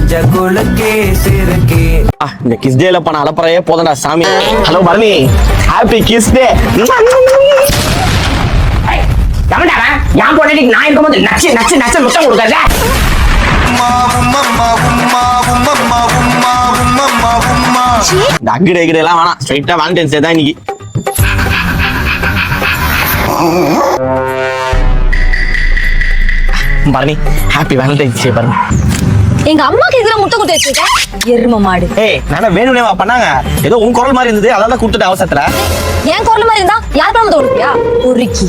குலுக்கே சிறுக்கே. இந்த கிஸ் டேல பண்ண அலப்பறையே போதண்டா சாமி. Hello Bharani, happy kiss day. என் பொண்டாட்டி நான் இருக்கும்போது நச்சு நச்சு நச்சு முத்தம் கொடுக்காத. இந்த அக்கிட கிட எல்லாம் வேணாம், ஸ்ட்ரைட்டா வேலண்டைன்ஸ் டே தான் இன்னைக்கு. பரணி, ஹாப்பி வேலண்டைன்ஸ் டே பரணி. எங்க அம்மாக்கு இதுல முட்டை குடுத்து வச்சிருக்கேன் எரும மாடு. ஏய், நானே வேணும்னேவா பண்ணாங்க? ஏதோ உன் குரல் மாதிரி இருந்தது, அதான் கொடுத்துட்ட அவசரத்துல. என் குரல் மாதிரி இருந்தா யார் பண்ண கொடுப்பியா? பொறுக்கி.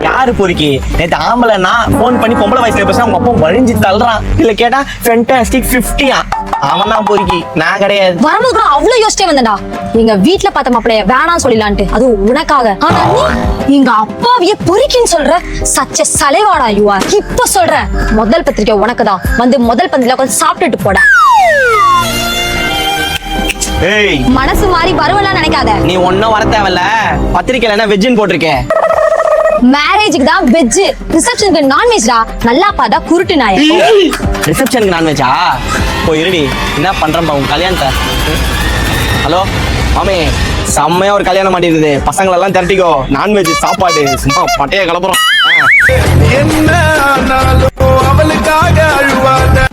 யாரு பொறுக்கி? நேத்து ஆம்பளைன்னா போன் பண்ணி பொம்பளை வயசுல பேச உங்க அப்பா வழிஞ்சு தள்ளுறான். இல்ல கேட்டா ஃபென்டாஸ்டிக் 50. அவன் தான் பொறுக்கி, நான் கிடையாது. வரும்போது கூட அவ்வளவு யோசிச்சே வந்தடா. எங்க வீட்டுல பார்த்த மாப்பிளைய வேணாம் சொல்லலான்ட்டு, அது உனக்காக. ஆனா நீ எங்க அப்பாவிய பொறுக்கின்னு சொல்ற. சச்ச சலைவாடா யூ ஆர். இப்ப சொல்ற முதல் பத்திரிக்கை உனக்குதான். வந்து முதல் பந்தில கொஞ்சம் சாப்பிட்டுட்டு போட. ஏய், மனசு மாறி வருவலாம் நினைக்காத. நீ ஒன்னும் வர தேவையில்ல. பத்திரிக்கையில என்ன வெஜ்ஜுன்னு போட்டிருக்கேன். மேரேஜுக்கு தான் வெஜ், ரிசப்ஷனுக்கு நான்வெஜ்டா. நல்லா பார்த்தா குருட்டு நாய. ரிசப்ஷனுக்கு நான்வெஜ்ஜா? போய் இருடி, என்ன பண்றேன் உன் கல்யாணத்தை. ஹலோ மாமே, செம்மையா ஒரு கல்யாணம் மாட்டிருக்குது. பசங்களெல்லாம் திரட்டிக்கோ, நான்வெஜ் சாப்பாடு சும்மா பட்டைய கிளப்புறோம். என்ன ஆனாலும் அவளுக்காக அழுவாத.